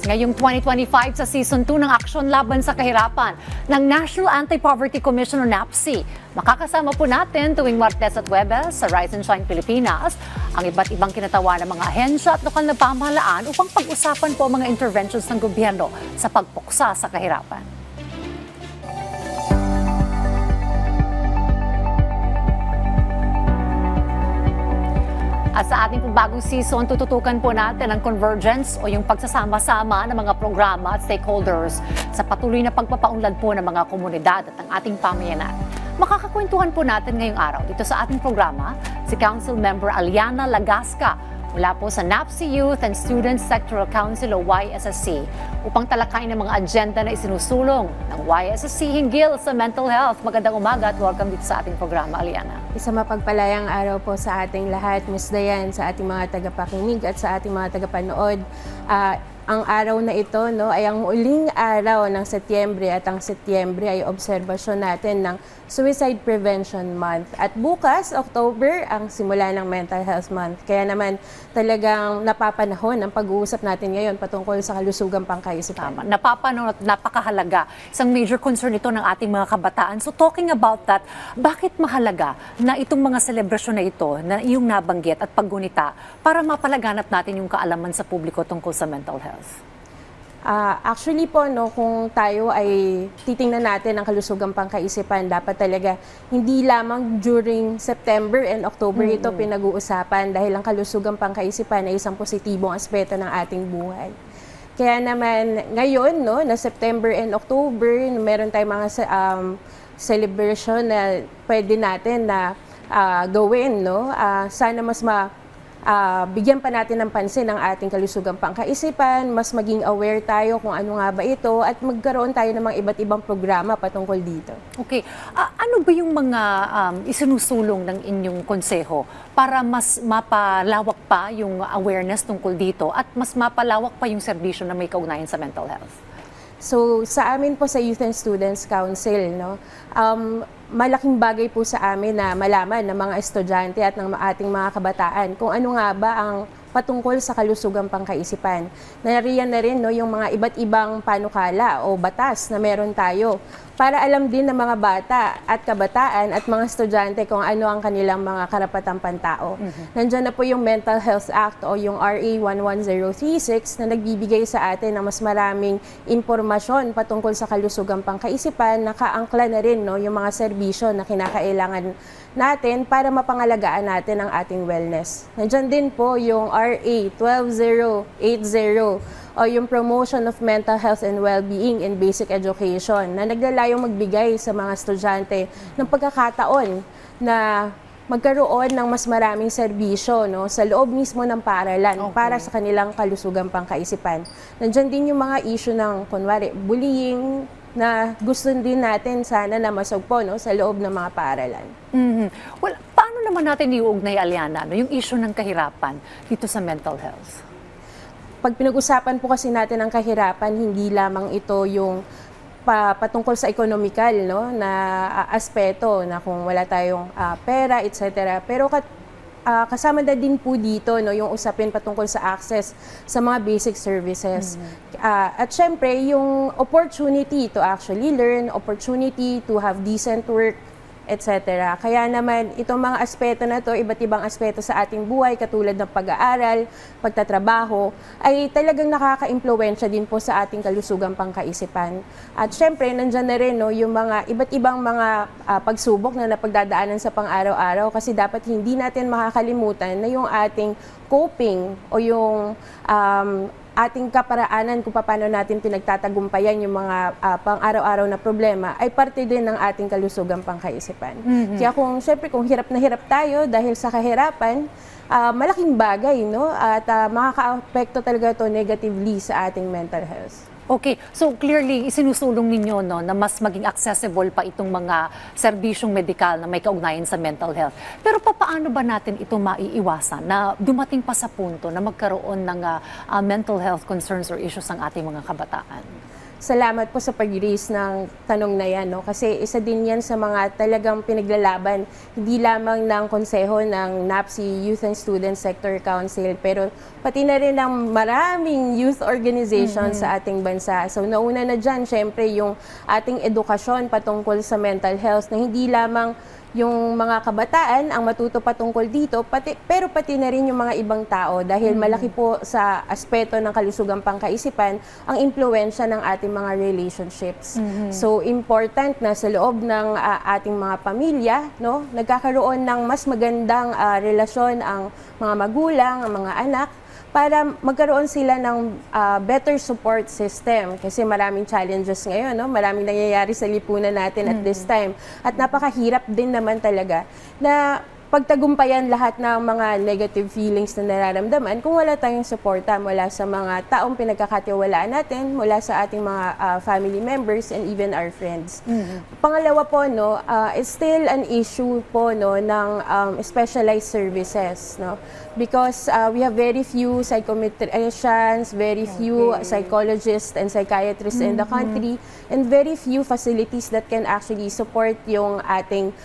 Ngayong 2025 sa Season 2 ng Aksyon Laban sa Kahirapan ng National Anti-Poverty Commission o NAPC. Makakasama po natin tuwing Martes at Huwebes sa Rise and Shine Pilipinas ang iba't ibang kinatawa ng mga ahensya at lokal na pamahalaan upang pag-usapan po ang mga interventions ng gobyerno sa pagpuksa sa kahirapan. At sa ating bagong season, tututukan po natin ang convergence o yung pagsasama-sama ng mga programa at stakeholders sa patuloy na pagpapaunlad po ng mga komunidad at ng ating pamayanan. Makakakwentuhan po natin ngayong araw dito sa ating programa si Council Member Aliana Lagasca mula po sa NAPC Youth and Students Sectoral Council o YSSC upang talakayin ang mga agenda na isinusulong ng YSSC hinggil sa mental health. Magandang umaga at welcome dito sa ating programa, Aliana. Isang mapagpalayang araw po sa ating lahat, Ms. Dayan, sa ating mga tagapakinig at sa ating mga tagapanood. Ang araw na ito ay ang uling araw ng Setyembre at ang Setyembre ay obserbasyon natin ng Suicide Prevention Month. At bukas, October, ang simula ng Mental Health Month. Kaya naman talagang napapanahon ang pag-uusap natin ngayon patungkol sa kalusugang pangkaisipan. Tama. Napapanahon at napakahalaga. Isang major concern ito ng ating mga kabataan. So talking about that, bakit mahalaga na itong mga selebrasyon na ito na iyong nabanggit at paggunita para mapalaganap natin yung kaalaman sa publiko tungkol sa mental health? Actually po, kung tayo ay titingnan natin ang kalusugang pangkaisipan, dapat talaga hindi lamang during September and October ito pinag-uusapan dahil ang kalusugang pangkaisipan ay isang positibong aspeto ng ating buhay. Kaya naman ngayon, na September and October, meron tayong mga celebration na pwede natin na gawin. Sana mas bigyan pa natin ng pansin ang ating kalusugang pangkaisipan, mas maging aware tayo kung ano nga ba ito at magkaroon tayo ng mga iba't ibang programa patungkol dito. Okay. Ano ba yung mga isinusulong ng inyong konseho para mas mapalawak pa yung awareness tungkol dito at mas mapalawak pa yung serbisyo na may kaugnayan sa mental health? So sa amin po sa Youth and Students Council, malaking bagay po sa amin na malaman ng mga estudyante at ng ating mga kabataan kung ano nga ba ang patungkol sa kalusugang pangkaisipan. Nariyan na rin yung mga iba't ibang panukala o batas na meron tayo para alam din ng mga bata at kabataan at mga estudyante kung ano ang kanilang mga karapatang pantao. Nandiyan na po yung Mental Health Act o yung RA 11036 na nagbibigay sa atin ng mas maraming impormasyon patungkol sa kalusugang pangkaisipan. Nakaangkla na rin yung mga serbisyo na kinakailangan natin para mapangalagaan natin ang ating wellness. Nandiyan din po yung RA 12080 o yung Promotion of Mental Health and Well-being in Basic Education na naglalayong magbigay sa mga estudyante ng pagkakataon na magkaroon ng mas maraming serbisyo sa loob mismo ng paaralan para sa kanilang kalusugang pangkaisipan. Nandiyan din yung mga issue ng, kunwari, bullying, na gusto din natin sana na masugpo sa loob ng mga paaralan. Well, paano naman natin iuugnay, Aliana, yung issue ng kahirapan dito sa mental health? Pag pinag-usapan po kasi natin ang kahirapan, hindi lamang ito yung patungkol sa economical na aspeto na kung wala tayong pera, etc. Pero kasama na din po dito yung usapin patungkol sa access sa mga basic services. At syempre, yung opportunity to actually learn, opportunity to have decent work, etc. Kaya naman, itong mga aspeto na to, iba't ibang aspeto sa ating buhay, katulad ng pag-aaral, pagtatrabaho, ay talagang nakaka-impluwensya din po sa ating kalusugang pangkaisipan. At syempre, nandyan na rin yung mga iba't ibang mga pagsubok na napagdadaanan sa pang-araw-araw kasi dapat hindi natin makakalimutan na yung ating coping o yung ating kaparaanan kung paano natin pinagtatagumpayan yung mga pang-araw-araw na problema ay parte din ng ating kalusugang pangkaisipan. Kaya syempre kung hirap na hirap tayo dahil sa kahirapan, malaking bagay at makaka-apekto talaga ito negatively sa ating mental health. Okay, so clearly isinusulong ninyo na mas maging accessible pa itong mga serbisyong medikal na may kaugnayan sa mental health. Pero paano ba natin ito maiiwasan na dumating pa sa punto na magkaroon ng mental health concerns or issues ang ating mga kabataan? salamat po sa pag-raise ng tanong na yan, no? Kasi isa din yan sa mga talagang pinaglalaban, hindi lamang ng konseho ng NAPSI Youth and Student Sector Council, pero pati na rin ng maraming youth organizations sa ating bansa. So nauna na dyan, syempre, yung ating edukasyon patungkol sa mental health na hindi lamang yung mga kabataan ang matuto patungkol dito, pero pati na rin yung mga ibang tao dahil malaki po sa aspeto ng kalusugang pangkaisipan ang impluwensya ng ating mga relationships. So important na sa loob ng ating mga pamilya, no, nagkakaroon ng mas magandang relasyon ang mga magulang, ang mga anak, para magkaroon sila ng better support system. Kasi maraming challenges ngayon, no? Maraming nangyayari sa lipunan natin at this time. At napakahirap din naman talaga na pagtagumpayan lahat ng mga negative feelings na nararamdaman kung wala tayong suporta mula sa mga taong pinagkakatiwalaan natin, mula sa ating mga family members and even our friends. Pangalawa po, no, it's still an issue po, no, ng specialized services, no? Because we have very few psychometricians, very few psychologists and psychiatrists in the country, and very few facilities that can actually support yung ating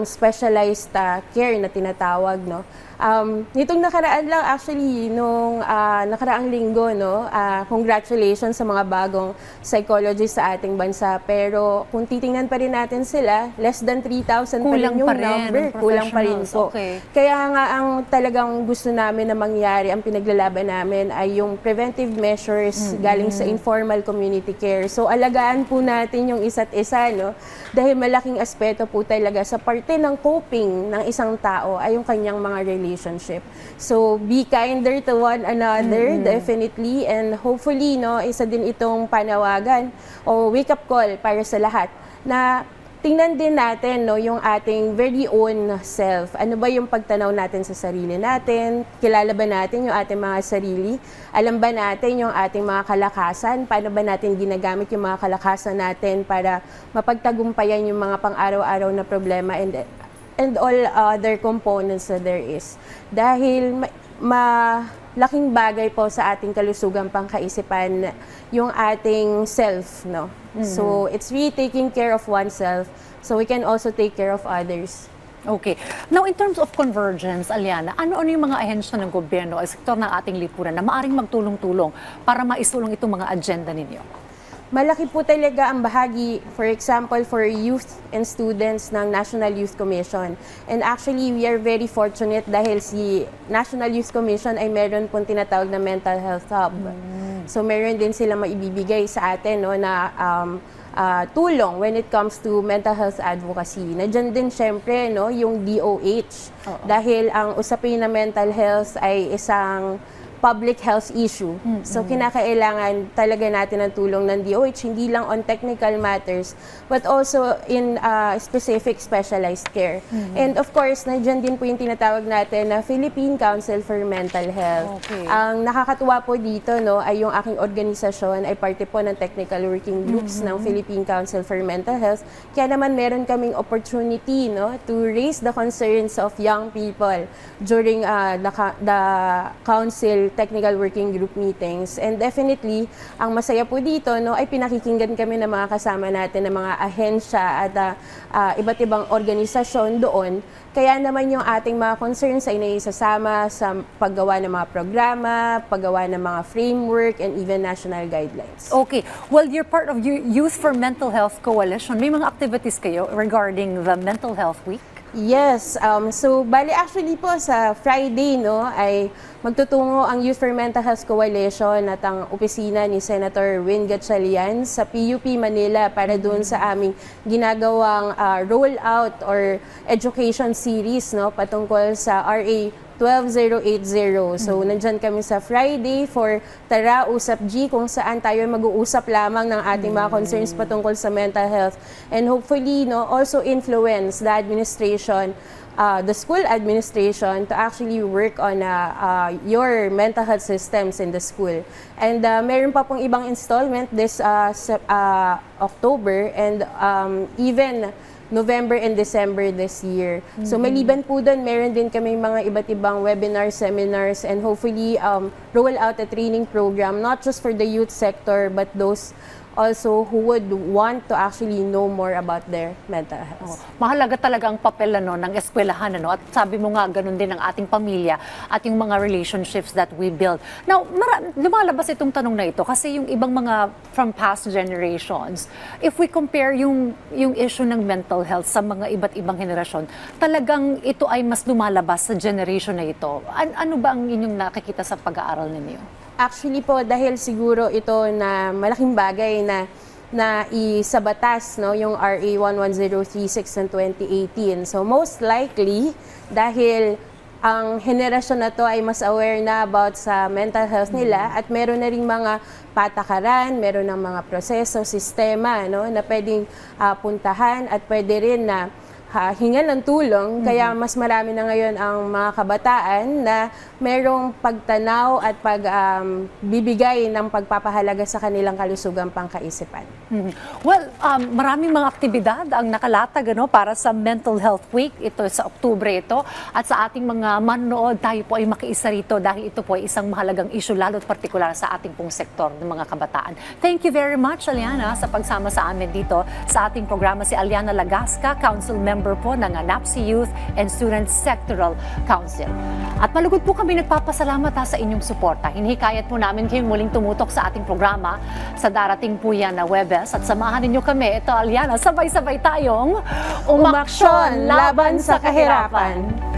specialized care na tinatawag, no. Nitong nakaraan lang, actually, nung nakaraang linggo, no, congratulations sa mga bagong psychologists sa ating bansa. Pero kung titingnan pa rin natin sila, less than 3,000 pa rin yung number. Kulang pa rin po. Okay. Kaya nga ang talagang gusto namin na mangyari, ang pinaglalaban namin ay yung preventive measures galing sa informal community care. So alagaan po natin yung isa't isa, no? Dahil malaking aspeto po talaga sa parte ng coping ng isang tao ay yung kanyang mga relationship. So be kinder to one another, definitely, and hopefully, no, isa din itong panawagan o wake up call para sa lahat na tingnan din natin, no, yung ating very own self. Ano ba yung pagtanaw natin sa sarili natin? Kilala ba natin yung ating mga sarili? Alam ba natin yung ating mga kalakasan? Paano ba natin ginagamit yung mga kalakasan natin para mapagtagumpayan yung mga pang-araw-araw na problema and all other components that there is. Dahil malaking bagay po sa ating kalusugang pangkaisipan yung ating self, no? So it's really taking care of oneself so we can also take care of others. Okay. Now, in terms of convergence, Aliana, ano-ano yung mga ahensya ng gobyerno o sektor ng ating lipunan na maaring magtulong-tulong para maisulong itong mga agenda ninyo? Malaki po talaga ang bahagi, for example, for youth and students ng National Youth Commission. And actually, we are very fortunate dahil si National Youth Commission ay meron pong tinatawag na Mental Health Hub. So meron din sila maibibigay sa atin, no, na tulong when it comes to mental health advocacy. Nandiyan din syempre, no, yung DOH. Dahil ang usapin na mental health ay isang public health issue. So kinakailangan talaga natin ang tulong ng DOH, hindi lang on technical matters, but also in specific specialized care. And of course, nandiyan din po yung tinatawag natin na Philippine Council for Mental Health. Okay. Ang nakakatuwa po dito, no, ay yung aking organisasyon ay parte po ng technical working groups ng Philippine Council for Mental Health. Kaya naman meron kaming opportunity, no, to raise the concerns of young people during the council technical working group meetings. And definitely, ang masaya po dito, no, ay pinakikinggan kami ng mga kasama natin ng mga ahensya at iba't ibang organisasyon doon. Kaya naman yung ating mga concerns ay naisasama sa paggawa ng mga programa, paggawa ng mga framework, and even national guidelines. Okay. Well, you're part of Youth for Mental Health Coalition. May mga activities kayo regarding the Mental Health Week? Yes. So, bali actually po sa Friday, no, ay magtutungo ang Youth for Mental Health Coalition at ang opisina ni Senator Win Gatchalian sa PUP Manila para doon sa aming ginagawang rollout or education series, no, patungkol sa RA 12080. So, nandyan kami sa Friday for Tara Usap G, kung saan tayo mag-uusap lamang ng ating mga concerns patungkol sa mental health. And hopefully, no, also influence the administration, the school administration to actually work on your mental health systems in the school. And meron pa pong ibang installment this October and even November and December this year. So maliban po doon, meron din kami mga iba't ibang webinars, seminars, and hopefully roll out a training program, not just for the youth sector, but those also who would want to actually know more about their mental health. Mahalaga talaga ang papel ng eskwelahan, at sabi mo nga, ganun din ang ating pamilya at yung mga relationships that we build. Now, lumalabas itong tanong na ito kasi yung ibang mga from past generations, if we compare yung issue ng mental health sa mga iba't ibang henerasyon, talagang ito ay mas lumalabas sa generation na ito. Ano ba ang inyong nakikita sa pag-aaral ninyo? Actually po, dahil siguro ito na malaking bagay na sa batas, no, yung RA 11036 ng 2018. So most likely, dahil ang henerasyon na to ay mas aware na about sa mental health nila at meron na ring mga patakaran, meron ng mga proseso, sistema, no, na pwedeng puntahan at pwede rin na hingan ng tulong, kaya mas marami na ngayon ang mga kabataan na merong pagtanaw at pagbibigay ng pagpapahalaga sa kanilang kalusugang pangkaisipan. Well, maraming mga aktibidad ang nakalatag para sa Mental Health Week. Ito sa Oktubre ito. At sa ating mga manonood, tayo po ay makiisa rito dahil ito po ay isang mahalagang issue, lalo at partikular sa ating pong sektor ng mga kabataan. Thank you very much, Aliana, sa pagsama sa amin dito sa ating programa. Si Aliana Lagasca, Council Member po ng NAPSI Youth and Student Sectoral Council. At malugod po kami nagpapasalamat sa inyong suporta. Hinihikayat po namin kayong muling tumutok sa ating programa sa darating po yan na Webes. At samahan ninyo kami, ito Aliana, sabay-sabay tayong umaksyon laban sa kahirapan.